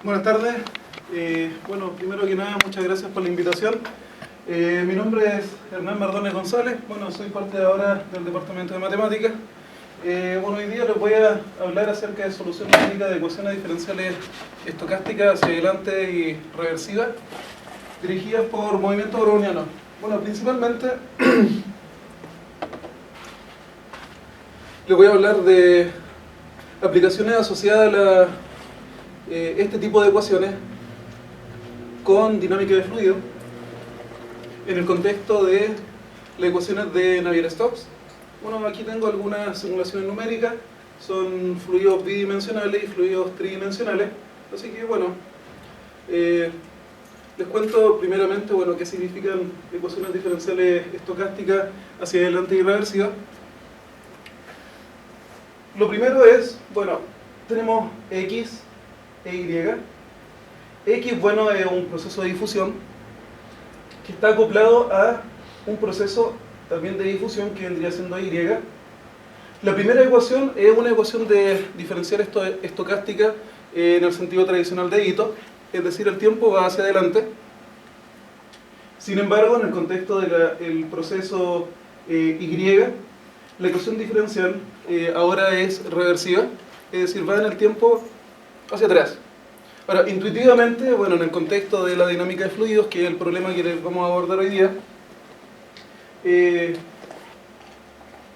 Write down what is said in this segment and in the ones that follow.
Buenas tardes. Bueno, primero que nada, muchas gracias por la invitación. Mi nombre es Hernán Mardones González. Bueno, soy parte ahora del Departamento de Matemáticas. Bueno, hoy día les voy a hablar acerca de solución numérica de ecuaciones diferenciales estocásticas hacia adelante y reversivas, dirigidas por movimiento browniano. Bueno, principalmente les voy a hablar de aplicaciones asociadas a este tipo de ecuaciones con dinámica de fluido en el contexto de las ecuaciones de Navier-Stokes. Bueno, aquí tengo algunas simulaciones numéricas, son fluidos bidimensionales y fluidos tridimensionales, así que bueno, les cuento primeramente qué significan ecuaciones diferenciales estocásticas hacia adelante y reversivas. Lo primero es, tenemos X e Y. X, es un proceso de difusión que está acoplado a un proceso también de difusión que vendría siendo Y. La primera ecuación es una ecuación de diferencial estocástica en el sentido tradicional de Ito, es decir, el tiempo va hacia adelante. Sin embargo, en el contexto del proceso Y, la ecuación diferencial ahora es reversiva, es decir, va en el tiempo hacia atrás. Ahora, intuitivamente, en el contexto de la dinámica de fluidos, que es el problema que les vamos a abordar hoy día,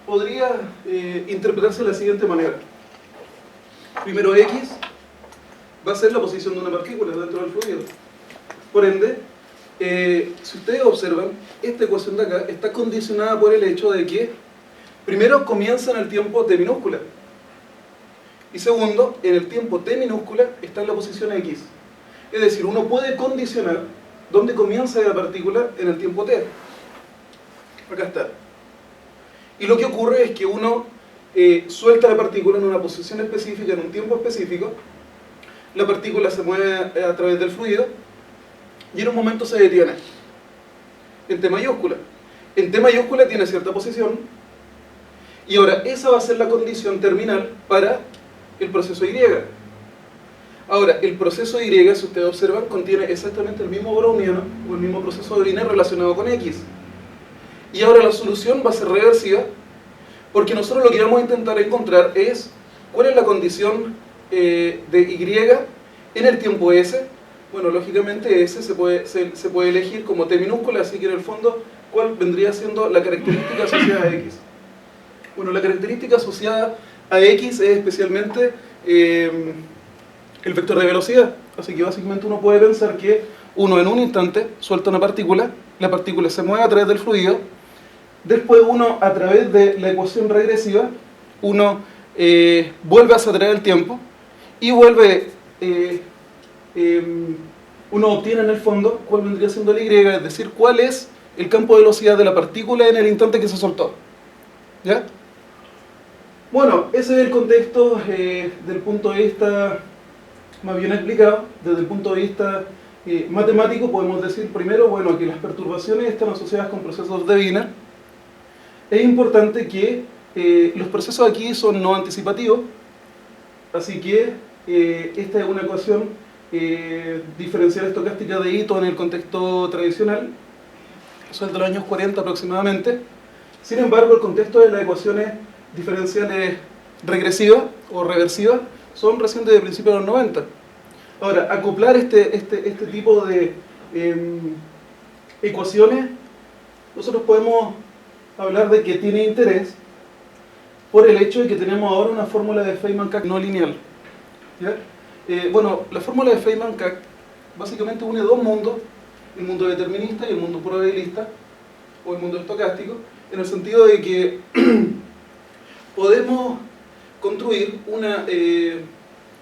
podría interpretarse de la siguiente manera. Primero, X va a ser la posición de una partícula dentro del fluido. Por ende, si ustedes observan, esta ecuación de acá está condicionada por el hecho de que primero comienza en el tiempo t minúscula y segundo, en el tiempo t minúscula está en la posición X. Es decir, uno puede condicionar dónde comienza la partícula en el tiempo t. Acá está. Y lo que ocurre es que uno suelta la partícula en una posición específica, en un tiempo específico. La partícula se mueve a través del fluido y en un momento se detiene en t mayúscula. En t mayúscula tiene cierta posición y ahora esa va a ser la condición terminal para el proceso Y. Ahora, el proceso Y, si ustedes observan, contiene exactamente el mismo browniano o el mismo proceso de Wiener relacionado con X. Y ahora la solución va a ser reversiva, porque nosotros lo que vamos a intentar encontrar es cuál es la condición de Y en el tiempo S. Bueno, lógicamente S se puede elegir como t minúscula, así que en el fondo, ¿cuál vendría siendo la característica asociada a X? Bueno, la característica asociada a X es especialmente el vector de velocidad. Así que básicamente uno puede pensar que uno en un instante suelta una partícula, la partícula se mueve a través del fluido, después uno a través de la ecuación regresiva, uno vuelve hacia atrás el tiempo y uno obtiene en el fondo cuál vendría siendo el Y, es decir, cuál es el campo de velocidad de la partícula en el instante que se soltó. ¿Ya? Bueno, ese es el contexto del punto de vista más bien explicado. Desde el punto de vista matemático podemos decir primero, que las perturbaciones están asociadas con procesos de Wiener. Es importante que los procesos aquí son no anticipativos, así que esta es una ecuación diferencial estocástica de Ito en el contexto tradicional, eso es de los años 40 aproximadamente. Sin embargo, el contexto de las ecuaciones diferenciales regresivas o reversivas son recién de principios de los 90. Ahora, acoplar este tipo de ecuaciones, nosotros podemos hablar de que tiene interés por el hecho de que tenemos ahora una fórmula de Feynman-Kac no lineal. ¿Ya? La fórmula de Feynman-Kac básicamente une dos mundos, el mundo determinista y el mundo probabilista, o el mundo estocástico, en el sentido de que podemos construir una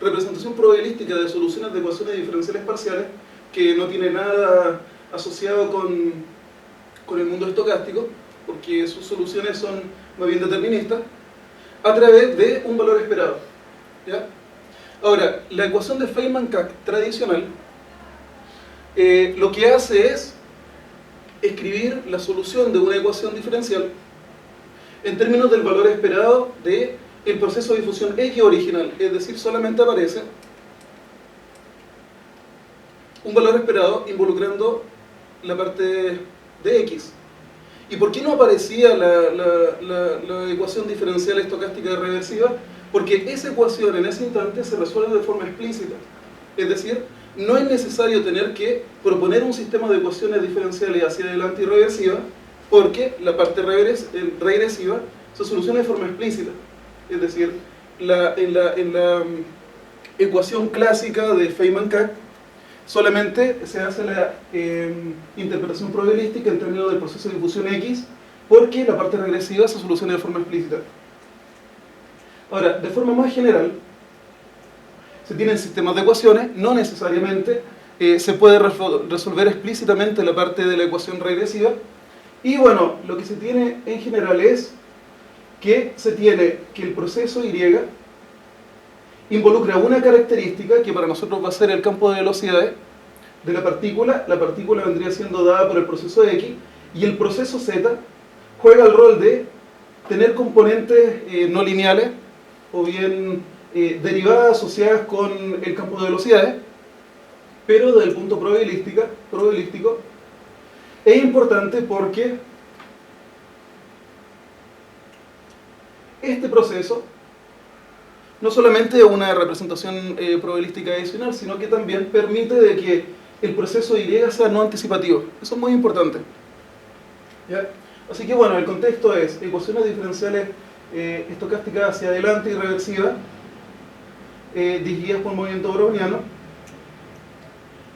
representación probabilística de soluciones de ecuaciones diferenciales parciales que no tiene nada asociado con el mundo estocástico, porque sus soluciones son más bien deterministas, a través de un valor esperado. ¿Ya? Ahora, la ecuación de Feynman-Kac tradicional lo que hace es escribir la solución de una ecuación diferencial en términos del valor esperado del proceso de difusión X original, es decir, solamente aparece un valor esperado involucrando la parte de x. ¿Y por qué no aparecía la ecuación diferencial estocástica reversiva? Porque esa ecuación en ese instante se resuelve de forma explícita. Es decir, no es necesario tener que proponer un sistema de ecuaciones diferenciales hacia adelante y reversiva, porque la parte regresiva se soluciona de forma explícita. Es decir, en la ecuación clásica de Feynman-Kac solamente se hace la interpretación probabilística en términos del proceso de difusión X, porque la parte regresiva se soluciona de forma explícita. Ahora, de forma más general, se tienen sistemas de ecuaciones, no necesariamente se puede resolver explícitamente la parte de la ecuación regresiva, y bueno, lo que se tiene en general es que se tiene que el proceso Y involucra una característica que para nosotros va a ser el campo de velocidades de la partícula vendría siendo dada por el proceso X, y el proceso Z juega el rol de tener componentes no lineales, o bien derivadas asociadas con el campo de velocidades, pero desde el punto probabilístico es importante porque este proceso no solamente es una representación probabilística adicional, sino que también permite de que el proceso Y sea no anticipativo. Eso es muy importante. ¿Ya? Así que bueno, el contexto es ecuaciones diferenciales estocásticas hacia adelante y reversivas, dirigidas por movimiento browniano.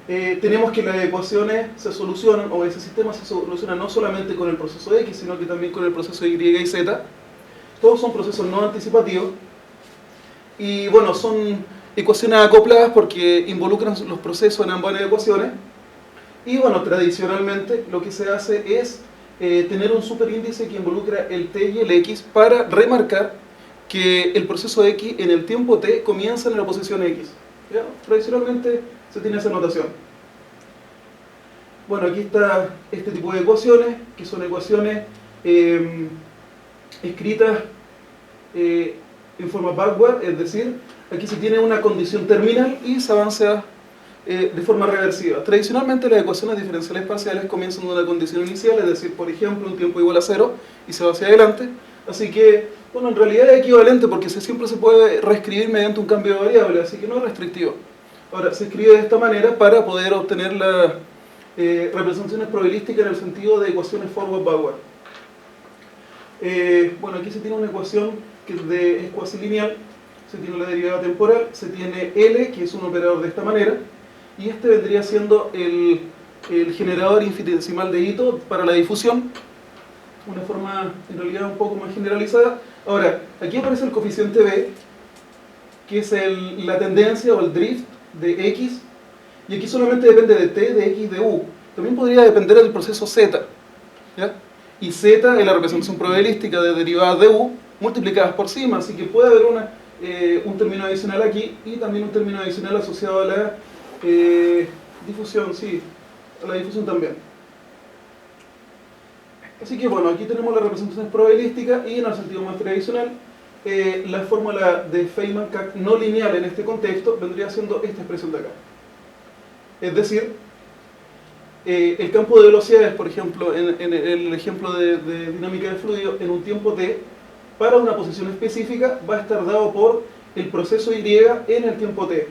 Tenemos que las ecuaciones se solucionan, o ese sistema se soluciona no solamente con el proceso X, sino que también con el proceso Y y Z. Todos son procesos no anticipativos. Y bueno, son ecuaciones acopladas porque involucran los procesos en ambas ecuaciones. Y bueno, tradicionalmente lo que se hace es tener un superíndice que involucra el t y el x para remarcar que el proceso x en el tiempo t comienza en la posición x. ¿Ya? Tradicionalmente se tiene esa notación. Bueno, aquí está este tipo de ecuaciones, que son ecuaciones escritas en forma backward, es decir, aquí se tiene una condición terminal y se avanza de forma reversiva. Tradicionalmente las ecuaciones diferenciales parciales comienzan de una condición inicial, es decir, por ejemplo, un tiempo igual a 0 y se va hacia adelante. Así que, bueno, en realidad es equivalente porque siempre se puede reescribir mediante un cambio de variable, así que no es restrictivo. Ahora, se escribe de esta manera para poder obtener las representaciones probabilísticas en el sentido de ecuaciones forward-backward. Bueno, aquí se tiene una ecuación que es cuasi lineal, se tiene la derivada temporal, se tiene L, que es un operador de esta manera, y este vendría siendo el generador infinitesimal de Ito para la difusión, una forma en realidad un poco más generalizada. Ahora, aquí aparece el coeficiente B, que es la tendencia o el drift de X, y aquí solamente depende de T, de X, de U. También podría depender del proceso Z, ¿ya? Y Z es la representación probabilística de derivadas de U multiplicadas por sigma, así que puede haber un término adicional aquí y también un término adicional asociado a la difusión, sí, a la difusión también. Así que bueno, aquí tenemos las representaciones probabilísticas y en el sentido más tradicional, la fórmula de Feynman-Kac no lineal en este contexto vendría siendo esta expresión de acá. Es decir, el campo de velocidades, por ejemplo, en el ejemplo de dinámica de fluido, en un tiempo t, para una posición específica, va a estar dado por el proceso Y en el tiempo t.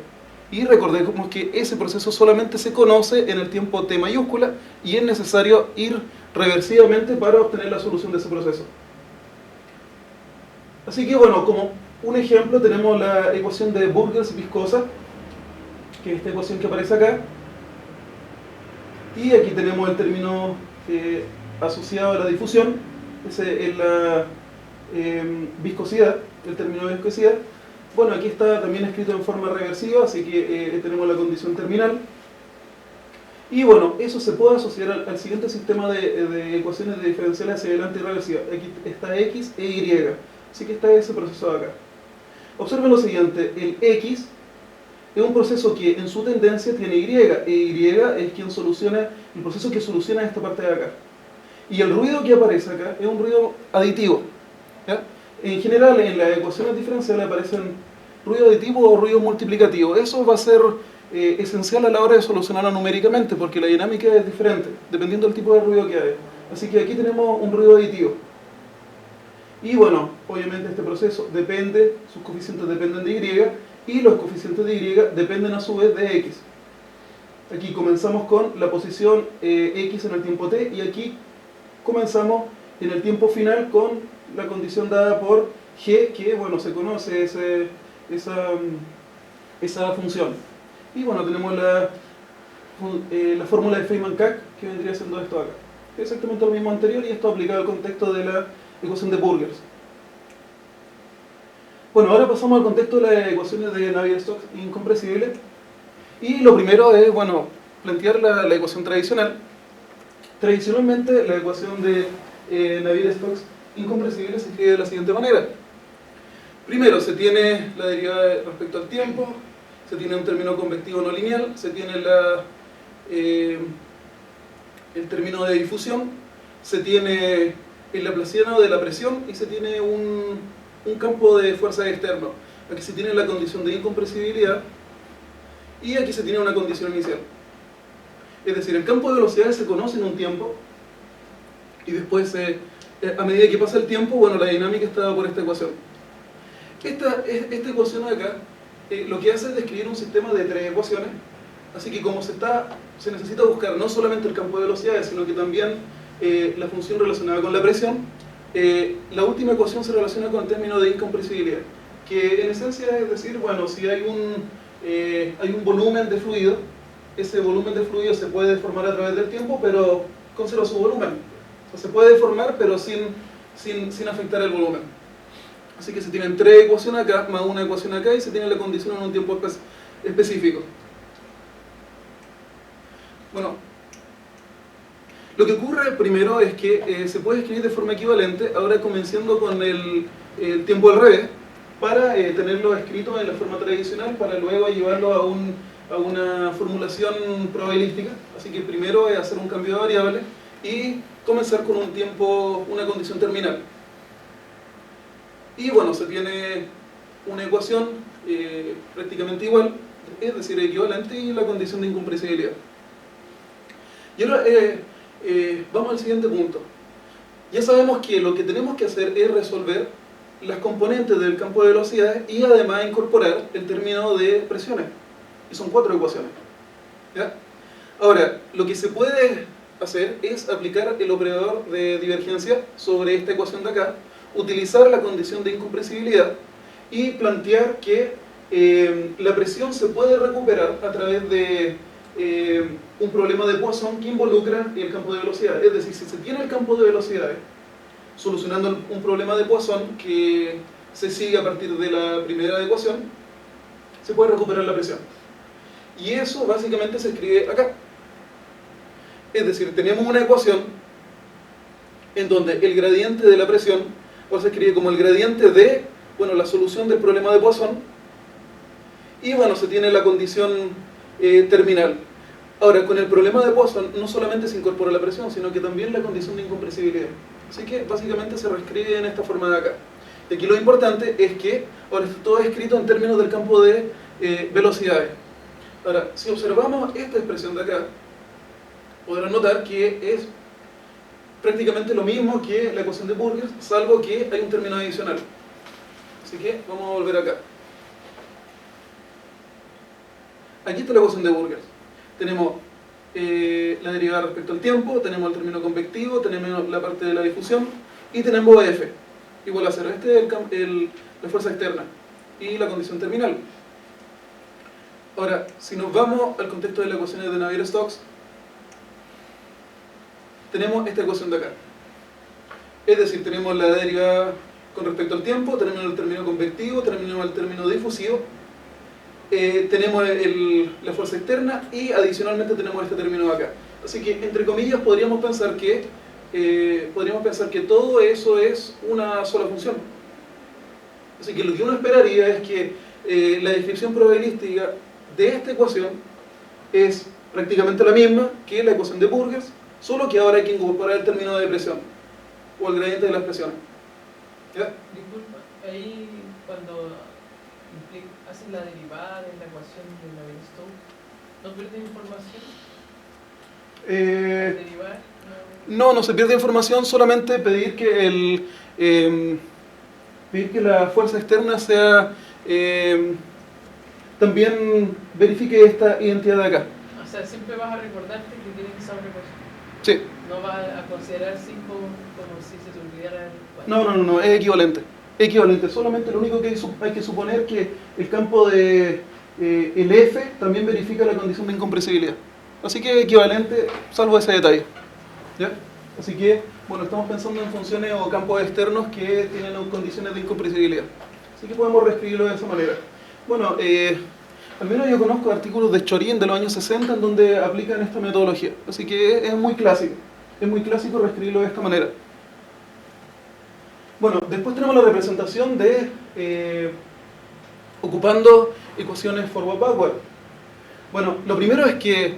Y recordemos que ese proceso solamente se conoce en el tiempo t mayúscula y es necesario ir reversivamente para obtener la solución de ese proceso. Así que bueno, como un ejemplo tenemos la ecuación de Burgers viscosa, que es esta ecuación que aparece acá. Y aquí tenemos el término asociado a la difusión, ese es la viscosidad, el término de viscosidad. Bueno, aquí está también escrito en forma reversiva, así que tenemos la condición terminal. Y bueno, eso se puede asociar al siguiente sistema de ecuaciones de diferenciales hacia adelante y reversiva. Aquí está X e Y, así que está ese proceso de acá. Observen lo siguiente, el X es un proceso que en su tendencia tiene Y, e Y es quien soluciona, el proceso que soluciona esta parte de acá. Y el ruido que aparece acá es un ruido aditivo, ¿ya? En general en las ecuaciones diferenciales aparecen ruido aditivo o ruido multiplicativo. Eso va a ser esencial a la hora de solucionarlo numéricamente, porque la dinámica es diferente, dependiendo del tipo de ruido que hay. Así que aquí tenemos un ruido aditivo. Y bueno, obviamente este proceso depende, sus coeficientes dependen de Y, y los coeficientes de Y dependen a su vez de X. Aquí comenzamos con la posición X en el tiempo t, y aquí comenzamos en el tiempo final con la condición dada por G, que bueno, se conoce esa función. Y bueno, tenemos la fórmula de Feynman-Kac, que vendría siendo esto acá. Exactamente lo mismo anterior, y esto aplicado al contexto de la ecuación de Burgers. Bueno, ahora pasamos al contexto de las ecuaciones de Navier-Stokes incompresibles. Y lo primero es, bueno, plantear la ecuación tradicional. Tradicionalmente, la ecuación de Navier-Stokes incompresible se escribe de la siguiente manera. Primero, se tiene la derivada respecto al tiempo, se tiene un término convectivo no lineal, se tiene el término de difusión, se tiene el laplaciano de la presión y se tiene un campo de fuerza externo. Aquí se tiene la condición de incompresibilidad y aquí se tiene una condición inicial. Es decir, el campo de velocidades se conoce en un tiempo y después, a medida que pasa el tiempo, bueno, la dinámica está dada por esta ecuación. Esta ecuación de acá lo que hace es describir un sistema de tres ecuaciones, así que como se necesita buscar no solamente el campo de velocidades, sino que también la función relacionada con la presión, la última ecuación se relaciona con el término de incompresibilidad, que en esencia es decir, bueno, si hay un volumen de fluido, ese volumen de fluido se puede deformar a través del tiempo, pero conserva su volumen. O sea, se puede deformar, pero sin afectar el volumen. Así que se tienen tres ecuaciones acá, más una ecuación acá, y se tiene la condición en un tiempo específico. Bueno, lo que ocurre primero es que se puede escribir de forma equivalente, ahora comenzando con el tiempo al revés, para tenerlo escrito en la forma tradicional, para luego llevarlo a una formulación probabilística. Así que primero es hacer un cambio de variable y comenzar con un tiempo, una condición terminal. Y bueno, se tiene una ecuación prácticamente igual, es decir, equivalente, y la condición de incompresibilidad. Y ahora vamos al siguiente punto. Ya sabemos que lo que tenemos que hacer es resolver las componentes del campo de velocidades y además incorporar el término de presiones. Y son 4 ecuaciones. ¿Ya? Ahora, lo que se puede hacer es aplicar el operador de divergencia sobre esta ecuación de acá, utilizar la condición de incompresibilidad y plantear que la presión se puede recuperar a través de un problema de Poisson que involucra el campo de velocidades. Es decir, si se tiene el campo de velocidades solucionando un problema de Poisson que se sigue a partir de la primera ecuación, se puede recuperar la presión. Y eso básicamente se escribe acá. Es decir, tenemos una ecuación en donde el gradiente de la presión, o se escribe como el gradiente de, bueno, la solución del problema de Poisson, y bueno, se tiene la condición terminal. Ahora, con el problema de Poisson no solamente se incorpora la presión, sino que también la condición de incompresibilidad. Así que básicamente se reescribe en esta forma de acá. Y aquí lo importante es que ahora está todo escrito en términos del campo de velocidades. Ahora, si observamos esta expresión de acá, podrán notar que es prácticamente lo mismo que la ecuación de Burgers, salvo que hay un término adicional. Así que vamos a volver acá. Aquí está la ecuación de Burgers. Tenemos la derivada respecto al tiempo, tenemos el término convectivo, tenemos la parte de la difusión y tenemos F igual a 0. Este es la fuerza externa y la condición terminal. Ahora, si nos vamos al contexto de las ecuaciones de Navier-Stokes, tenemos esta ecuación de acá. Es decir, tenemos la derivada con respecto al tiempo, tenemos el término convectivo, tenemos el término difusivo, tenemos la fuerza externa y adicionalmente tenemos este término de acá. Así que, entre comillas, podríamos pensar que todo eso es una sola función. Así que lo que uno esperaría es que la descripción probabilística de esta ecuación es prácticamente la misma que la ecuación de Burgers, solo que ahora hay que incorporar el término de presión o el gradiente de las presiones. ¿Ya? Disculpa, ahí cuando hacen la derivada de la ecuación de Navier-Stokes, ¿No pierde información? Eh, ¿Derivar? no se pierde información, solamente pedir que pedir que la fuerza externa sea también verifique esta identidad de acá. O sea, siempre vas a recordarte que tiene que ser otra cosa. Sí. No vas a considerar 5 como si se te olvidara el 4. No, es equivalente. Equivalente, solamente lo único que hay que suponer que el campo de el F también verifica la condición de incompresibilidad. Así que equivalente, salvo ese detalle. ¿Ya? Así que, bueno, estamos pensando en funciones o campos externos que tienen condiciones de incompresibilidad. Así que podemos reescribirlo de esa manera. Bueno, al menos yo conozco artículos de Chorin de los años 60 en donde aplican esta metodología. Así que es muy clásico. Es muy clásico reescribirlo de esta manera. Bueno, después tenemos la representación de ocupando ecuaciones forward-backward. Bueno, lo primero es que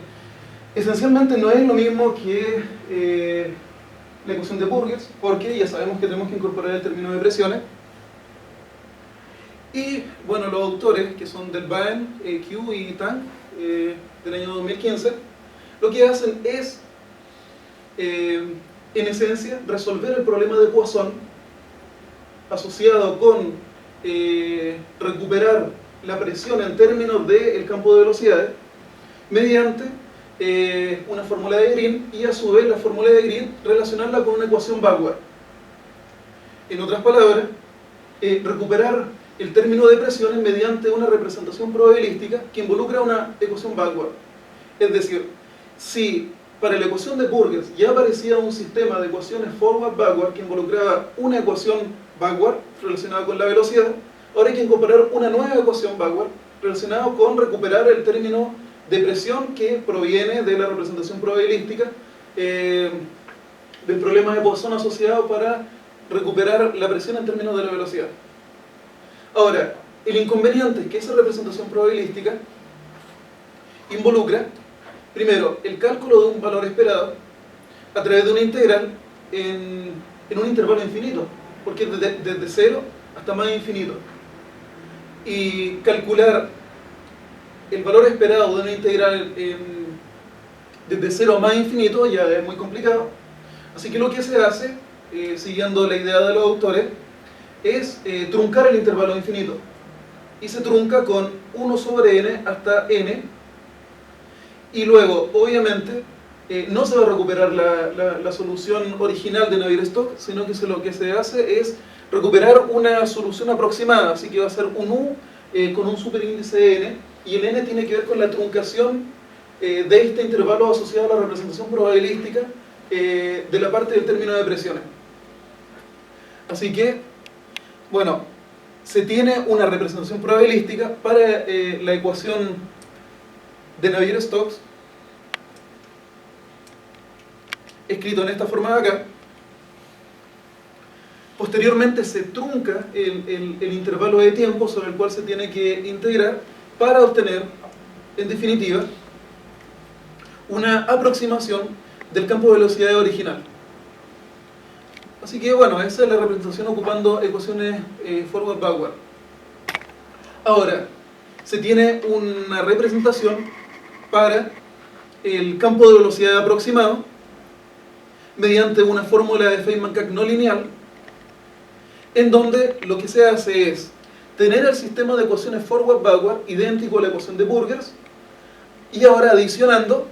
esencialmente no es lo mismo que la ecuación de Burgers, porque ya sabemos que tenemos que incorporar el término de presiones. Y bueno, los autores, que son Del Baen, Q y Tang, del año 2015, lo que hacen es, en esencia, resolver el problema de Poisson asociado con recuperar la presión en términos del campo de velocidades mediante una fórmula de Green y a su vez la fórmula de Green relacionarla con una ecuación backward. En otras palabras, recuperar el término de presiones mediante una representación probabilística que involucra una ecuación backward. Es decir, si para la ecuación de Burgers ya aparecía un sistema de ecuaciones forward-backward que involucraba una ecuación backward relacionada con la velocidad, ahora hay que incorporar una nueva ecuación backward relacionada con recuperar el término de presión que proviene de la representación probabilística del problema de Poisson asociado para recuperar la presión en términos de la velocidad. Ahora, el inconveniente es que esa representación probabilística involucra, primero, el cálculo de un valor esperado a través de una integral en un intervalo infinito, porque es desde 0 hasta más infinito. Y calcular el valor esperado de una integral desde 0 a más infinito ya es muy complicado. Así que lo que se hace, siguiendo la idea de los autores, es truncar el intervalo infinito. Y se trunca con 1 sobre n hasta n. Y luego, obviamente, no se va a recuperar la solución original de Navier-Stokes, sino que lo que se hace es recuperar una solución aproximada. Así que va a ser un u con un superíndice de n, y el n tiene que ver con la truncación de este intervalo asociado a la representación probabilística de la parte del término de presiones. Así que, bueno, se tiene una representación probabilística para la ecuación de Navier-Stokes, escrito en esta forma de acá. Posteriormente se trunca el intervalo de tiempo sobre el cual se tiene que integrar para obtener, en definitiva, una aproximación del campo de velocidad original. Así que bueno, esa es la representación ocupando ecuaciones forward-backward. Ahora, se tiene una representación para el campo de velocidad aproximado mediante una fórmula de Feynman-Kac no lineal, en donde lo que se hace es tener el sistema de ecuaciones forward-backward idéntico a la ecuación de Burgers, y ahora adicionando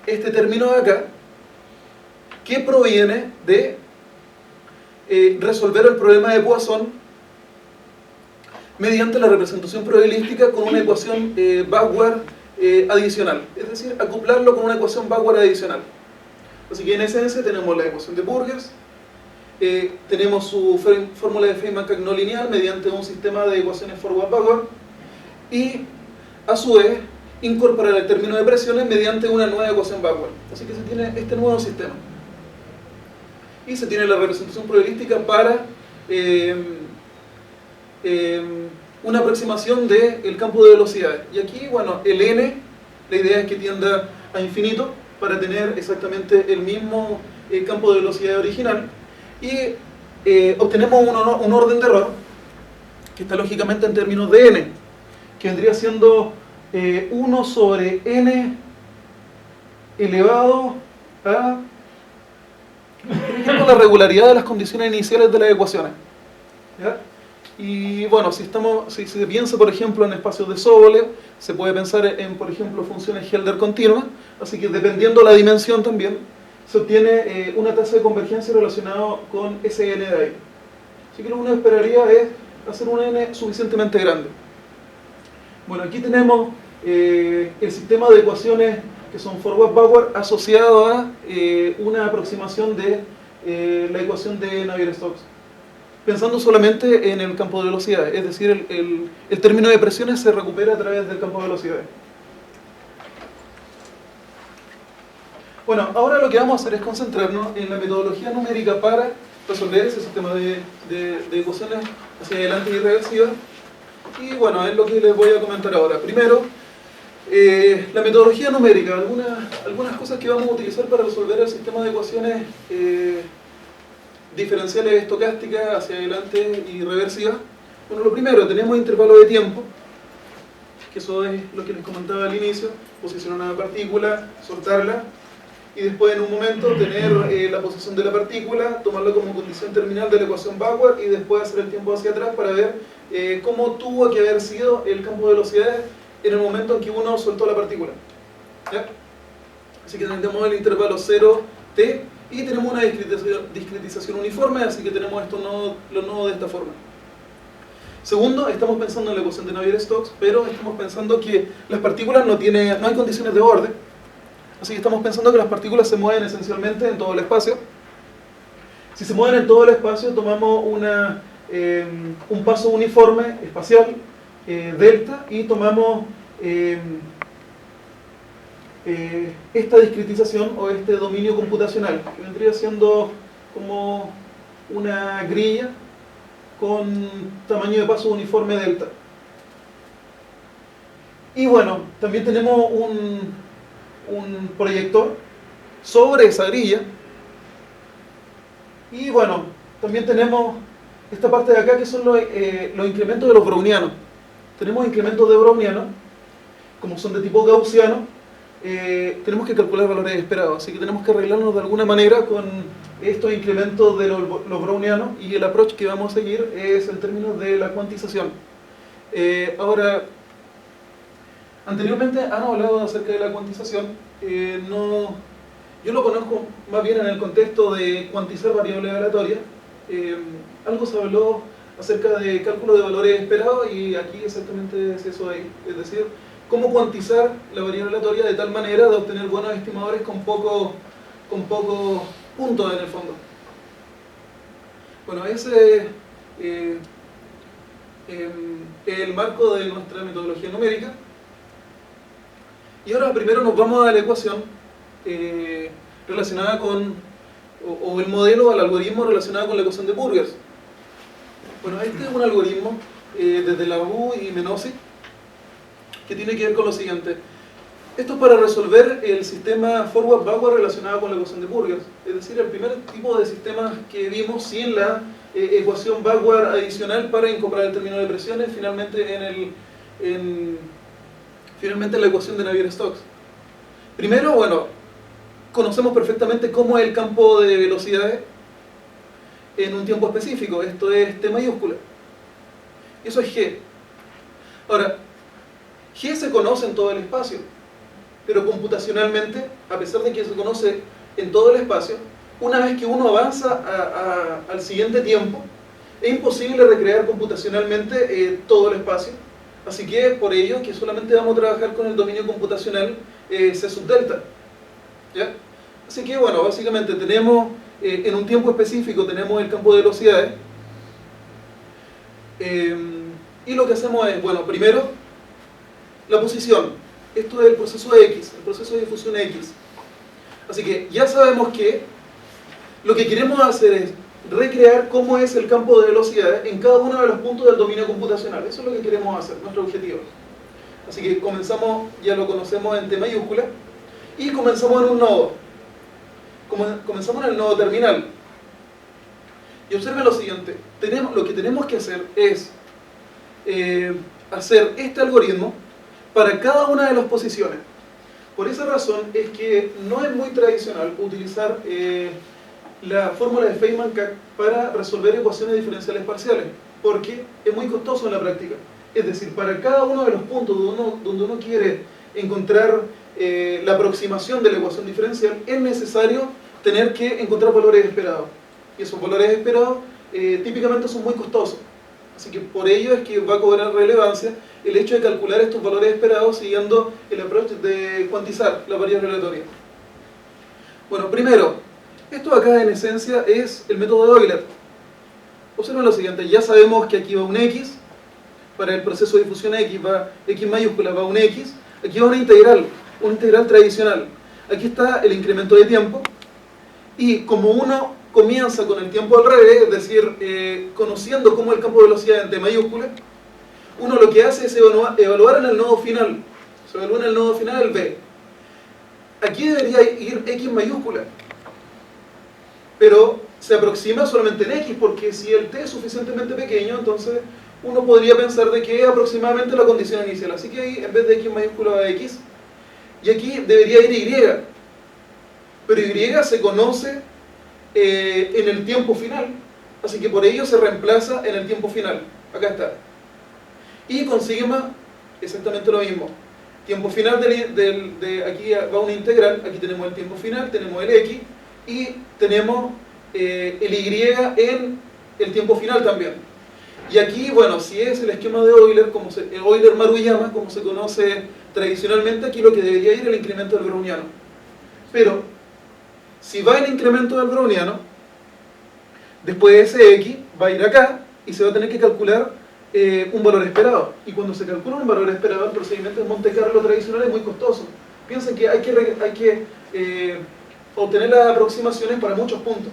este término de acá, que proviene de resolver el problema de Poisson mediante la representación probabilística con una ecuación backward adicional, es decir, acoplarlo con una ecuación backward adicional. Así que en esencia tenemos la ecuación de Burgers, tenemos su fórmula de Feynman-Kac no lineal mediante un sistema de ecuaciones forward-backward, y a su vez incorporar el término de presiones mediante una nueva ecuación backward. Así que se tiene este nuevo sistema. Y se tiene la representación probabilística para una aproximación del campo de velocidades. Y aquí, bueno, el n, la idea es que tienda a infinito para tener exactamente el mismo campo de velocidad original, y obtenemos un orden de error que está lógicamente en términos de n, que vendría siendo 1 sobre n elevado a la regularidad de las condiciones iniciales de las ecuaciones. ¿Ya? Y bueno, si se piensa por ejemplo en espacios de Sobolev, se puede pensar en por ejemplo funciones Helder continuas, así que dependiendo la dimensión también se obtiene una tasa de convergencia relacionada con ese n de ahí. Así que lo que uno esperaría es hacer un n suficientemente grande. Bueno, aquí tenemos el sistema de ecuaciones que son forward-backward asociado a una aproximación de la ecuación de Navier-Stokes, pensando solamente en el campo de velocidades, es decir, el término de presiones se recupera a través del campo de velocidades. Bueno, ahora lo que vamos a hacer es concentrarnos en la metodología numérica para resolver ese sistema de ecuaciones hacia adelante irreversivas. Y bueno, es lo que les voy a comentar ahora. Primero, la metodología numérica, algunas cosas que vamos a utilizar para resolver el sistema de ecuaciones diferenciales estocásticas hacia adelante y reversivas. Bueno, lo primero, tenemos intervalo de tiempo, que eso es lo que les comentaba al inicio, posicionar una partícula, soltarla, y después en un momento tener la posición de la partícula, tomarla como condición terminal de la ecuación backward y después hacer el tiempo hacia atrás para ver cómo tuvo que haber sido el campo de velocidades en el momento en que uno soltó la partícula. ¿Ya? Así que tenemos el intervalo 0t y tenemos una discretización uniforme, así que tenemos los nodos de esta forma. Segundo, estamos pensando en la ecuación de Navier-Stokes, pero estamos pensando que las partículas no hay condiciones de orden, así que estamos pensando que las partículas se mueven esencialmente en todo el espacio. Si se mueven en todo el espacio, tomamos un paso uniforme espacial, delta, y tomamos esta discretización o este dominio computacional, que vendría siendo como una grilla con tamaño de paso uniforme delta. Y bueno, también tenemos un proyector sobre esa grilla. Y bueno, también tenemos esta parte de acá que son los incrementos de los brownianos. Tenemos incrementos de browniano, como son de tipo gaussiano, tenemos que calcular valores esperados, así que tenemos que arreglarnos de alguna manera con estos incrementos de los brownianos, y el approach que vamos a seguir es en términos de la cuantización. Ahora, anteriormente han hablado acerca de la cuantización, yo lo conozco más bien en el contexto de cuantizar variables aleatorias. Algo se habló acerca de cálculo de valores esperados y aquí exactamente es eso ahí, es decir, cómo cuantizar la variable aleatoria de tal manera de obtener buenos estimadores con pocos puntos en el fondo. Bueno, ese es el marco de nuestra metodología numérica. Y ahora primero nos vamos a la ecuación relacionada con, o el modelo, al algoritmo relacionado con la ecuación de Burgers. Bueno, este es un algoritmo desde Labou y Menossi, que tiene que ver con lo siguiente. Esto es para resolver el sistema forward-backward relacionado con la ecuación de Burgers, es decir, el primer tipo de sistema que vimos sin la ecuación backward adicional para incorporar el término de presiones finalmente en la ecuación de Navier-Stokes. Primero, bueno, conocemos perfectamente cómo es el campo de velocidades en un tiempo específico. Esto es T mayúscula. Eso es G. Ahora, G se conoce en todo el espacio, pero computacionalmente, a pesar de que se conoce en todo el espacio, una vez que uno avanza al siguiente tiempo, es imposible recrear computacionalmente todo el espacio. Así que por ello que solamente vamos a trabajar con el dominio computacional C sub delta. ¿Ya? Así que bueno, básicamente tenemos en un tiempo específico tenemos el campo de velocidades, y lo que hacemos es, bueno, primero la posición. Esto es el proceso X, el proceso de difusión X. Así que ya sabemos que lo que queremos hacer es recrear cómo es el campo de velocidades en cada uno de los puntos del dominio computacional. Eso es lo que queremos hacer, nuestro objetivo. Así que comenzamos, ya lo conocemos en T mayúscula, y comenzamos en un nodo. Comenzamos en el nodo terminal. Y observen lo siguiente, lo que tenemos que hacer es hacer este algoritmo para cada una de las posiciones. Por esa razón es que no es muy tradicional utilizar la fórmula de Feynman-Cach para resolver ecuaciones diferenciales parciales, porque es muy costoso en la práctica. Es decir, para cada uno de los puntos donde uno quiere encontrar la aproximación de la ecuación diferencial, es necesario tener que encontrar valores esperados. Y esos valores esperados típicamente son muy costosos. Así que por ello es que va a cobrar relevancia el hecho de calcular estos valores esperados siguiendo el approach de cuantizar la variable aleatoria. Bueno, primero, esto acá en esencia es el método de Euler. Observen lo siguiente, ya sabemos que aquí va un X, para el proceso de difusión X va X mayúscula, va un X, aquí va una integral tradicional. Aquí está el incremento de tiempo, y como uno comienza con el tiempo al revés, es decir, conociendo cómo el campo de velocidad en T mayúscula, uno lo que hace es evaluar en el nodo final. Se evalúa en el nodo final el B. Aquí debería ir X mayúscula, pero se aproxima solamente en X, porque si el T es suficientemente pequeño, entonces uno podría pensar de que es aproximadamente la condición inicial. Así que ahí en vez de X mayúscula va X, y aquí debería ir Y. Pero Y se conoce en el tiempo final, así que por ello se reemplaza en el tiempo final. Acá está. Y con sigma exactamente lo mismo. Tiempo final aquí va una integral, aquí tenemos el tiempo final, tenemos el X y tenemos el Y en el tiempo final también. Y aquí, bueno, si es el esquema de Euler, Euler-Maruyama, como se conoce tradicionalmente, aquí lo que debería ir es el incremento del browniano. Pero, si va el incremento del browniano, después de ese X va a ir acá y se va a tener que calcular un valor esperado. Y cuando se calcula un valor esperado, el procedimiento de Monte Carlo tradicional es muy costoso. Piensen que hay que obtener las aproximaciones para muchos puntos,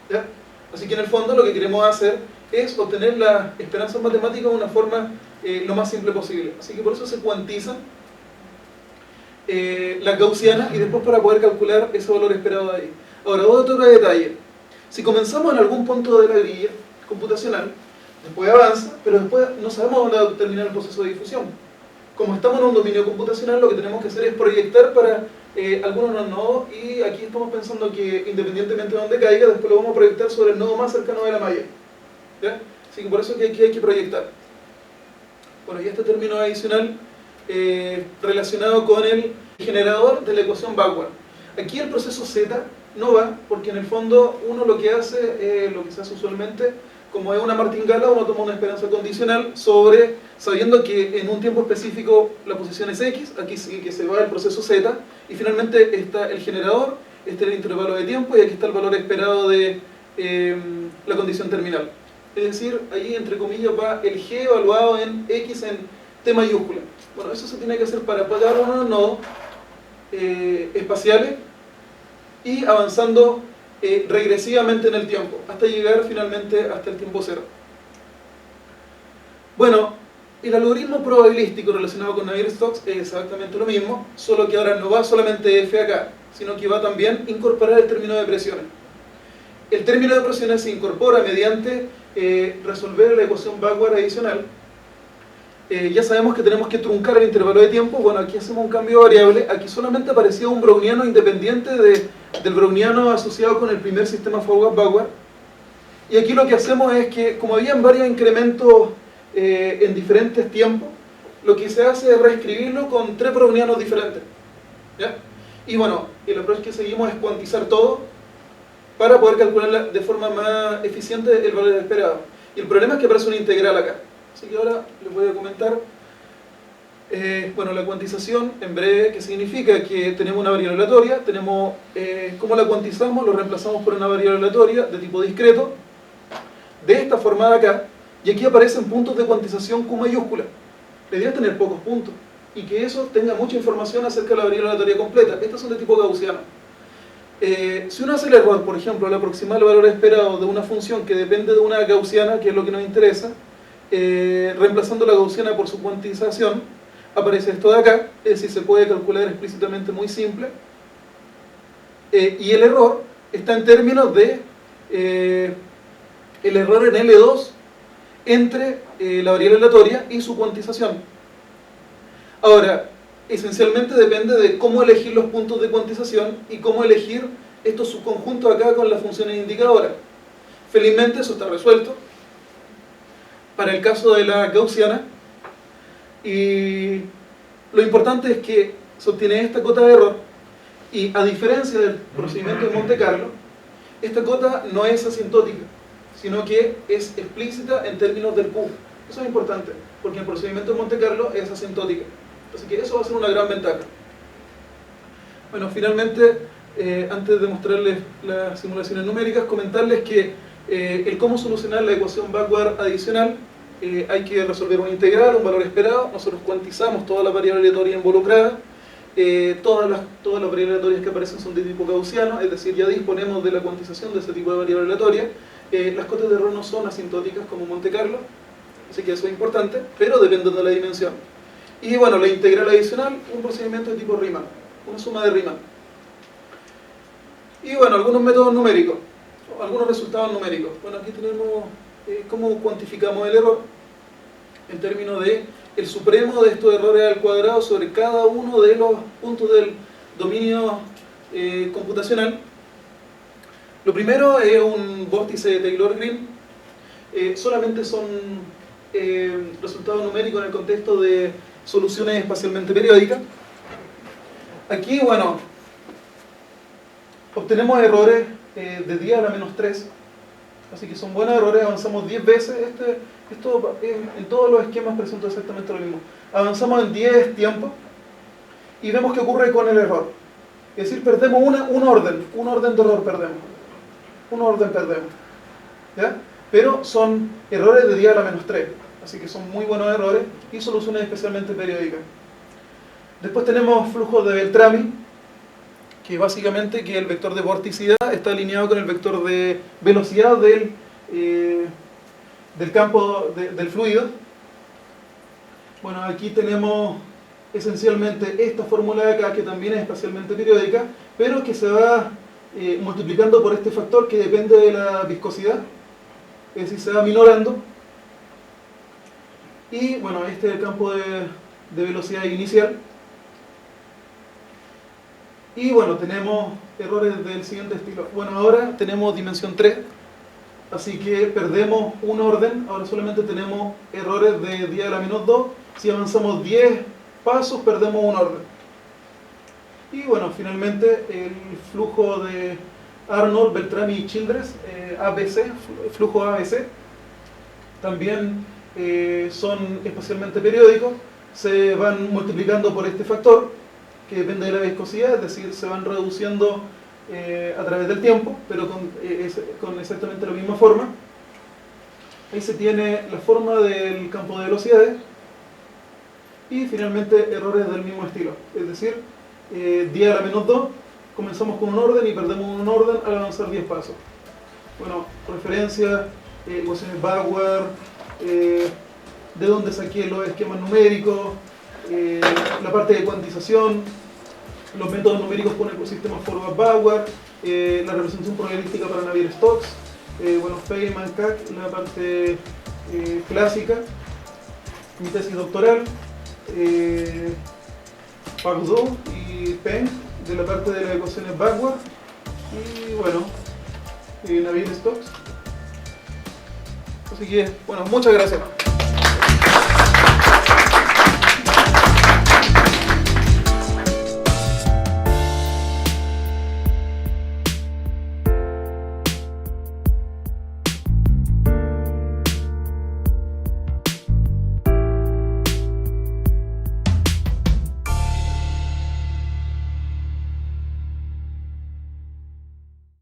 ¿ya? Así que en el fondo lo que queremos hacer es obtener las esperanzas matemáticas de una forma lo más simple posible. Así que por eso se cuantizan las gaussianas y después para poder calcular ese valor esperado de ahí. Ahora, otro detalle. Si comenzamos en algún punto de la grilla computacional, después avanza, pero después no sabemos dónde va a terminar el proceso de difusión. Como estamos en un dominio computacional, lo que tenemos que hacer es proyectar para algunos nodos, y aquí estamos pensando que independientemente de dónde caiga, después lo vamos a proyectar sobre el nodo más cercano de la malla. ¿Ya? Así que por eso es que aquí hay que proyectar. Bueno, y este término adicional relacionado con el generador de la ecuación backward. Aquí el proceso Z no va, porque en el fondo uno lo que hace, lo que se hace usualmente, como es una martingala, uno toma una esperanza condicional sabiendo que en un tiempo específico la posición es X, aquí sí que se va el proceso Z, y finalmente está el generador, este es el intervalo de tiempo, y aquí está el valor esperado de la condición terminal. Es decir, ahí entre comillas va el G evaluado en X en T mayúscula. Bueno, eso se tiene que hacer para cada uno de los nodos espaciales y avanzando regresivamente en el tiempo, hasta llegar finalmente hasta el tiempo cero. Bueno, el algoritmo probabilístico relacionado con Navier-Stokes es exactamente lo mismo, solo que ahora no va solamente F acá, sino que va también a incorporar el término de presiones. El término de presiones se incorpora mediante resolver la ecuación backward adicional. Ya sabemos que tenemos que truncar el intervalo de tiempo. Bueno, aquí hacemos un cambio de variable. Aquí solamente aparecía un browniano independiente del browniano asociado con el primer sistema forward-backward. Y aquí lo que hacemos es que, como habían varios incrementos en diferentes tiempos, lo que se hace es reescribirlo con 3 brownianos diferentes, ¿ya? Y bueno, el approach que seguimos es cuantizar todo para poder calcular de forma más eficiente el valor esperado. Y el problema es que aparece una integral acá. Así que ahora les voy a comentar bueno, la cuantización en breve, que significa que tenemos una variable aleatoria, tenemos cómo la cuantizamos, lo reemplazamos por una variable aleatoria de tipo discreto, de esta forma de acá, y aquí aparecen puntos de cuantización Q mayúscula. La idea es tener pocos puntos, y que eso tenga mucha información acerca de la variable aleatoria completa. Estos son de tipo gaussiano. Si uno hace el error, por ejemplo, al aproximar el valor esperado de una función que depende de una gaussiana, que es lo que nos interesa, reemplazando la gaussiana por su cuantización, aparece esto de acá, es decir, se puede calcular explícitamente muy simple, y el error está en términos de el error en L2 entre la variable aleatoria y su cuantización. Ahora, esencialmente depende de cómo elegir los puntos de cuantización y cómo elegir estos subconjuntos acá con las funciones indicadoras. Felizmente eso está resuelto para el caso de la gaussiana, y lo importante es que se obtiene esta cota de error, y a diferencia del procedimiento de Monte Carlo, esta cota no es asintótica, sino que es explícita en términos del Q. Eso es importante, porque el procedimiento de Monte Carlo es asintótica. Así que eso va a ser una gran ventaja. Bueno, finalmente, antes de mostrarles las simulaciones numéricas, comentarles que el cómo solucionar la ecuación backward adicional, hay que resolver una integral, un valor esperado. Nosotros cuantizamos todas las variables aleatorias involucradas. Todas las variables aleatorias que aparecen son de tipo gaussiano, es decir, ya disponemos de la cuantización de ese tipo de variable aleatoria. Las cotas de error no son asintóticas como Monte Carlo, así que eso es importante, pero depende de la dimensión. Y bueno, la integral adicional, un procedimiento de tipo Riemann, una suma de Riemann. Y bueno, algunos métodos numéricos, algunos resultados numéricos. Bueno, aquí tenemos cómo cuantificamos el error en términos de el supremo de estos errores al cuadrado sobre cada uno de los puntos del dominio computacional. Lo primero es un vórtice de Taylor-Green. Solamente son resultados numéricos en el contexto de soluciones espacialmente periódicas. Aquí, bueno, obtenemos errores de 10 a la menos 3, así que son buenos errores, avanzamos 10 veces. Esto en todos los esquemas presenta exactamente lo mismo. Avanzamos en 10 tiempos y vemos qué ocurre con el error. Es decir, perdemos un orden de error perdemos. Un orden perdemos. ¿Ya? Pero son errores de 10 a la menos 3, así que son muy buenos errores y soluciones especialmente periódicas. Después tenemos flujos de Beltrami, que básicamente que el vector de vorticidad está alineado con el vector de velocidad del campo del fluido. Bueno, aquí tenemos esencialmente esta fórmula de acá, que también es espacialmente periódica, pero que se va multiplicando por este factor que depende de la viscosidad, es decir, se va minorando. Y bueno, este es el campo de velocidad inicial. Y bueno, tenemos errores del siguiente estilo. Bueno, ahora tenemos dimensión 3, así que perdemos un orden. Ahora solamente tenemos errores de 10 a la menos 2. Si avanzamos 10 pasos, perdemos un orden. Y bueno, finalmente el flujo de Arnold, Beltrami y Childress, ABC, flujo ABC, también son espacialmente periódicos. Se van multiplicando por este factor que depende de la viscosidad, es decir, se van reduciendo a través del tiempo, pero con exactamente la misma forma. Ahí se tiene la forma del campo de velocidades y finalmente errores del mismo estilo, es decir, 10 a la menos 2, comenzamos con un orden y perdemos un orden al avanzar 10 pasos. Bueno, referencias, ecuaciones backward, de dónde saqué los esquemas numéricos, la parte de cuantización, los métodos numéricos con ecosistemas forward backward, la representación probabilística para Navier-Stokes, bueno, Feynman, Kac, la parte clásica, mi tesis doctoral, Pardot y Penn de la parte de las ecuaciones backward, y bueno, Navier-Stokes. Así que, bueno, muchas gracias.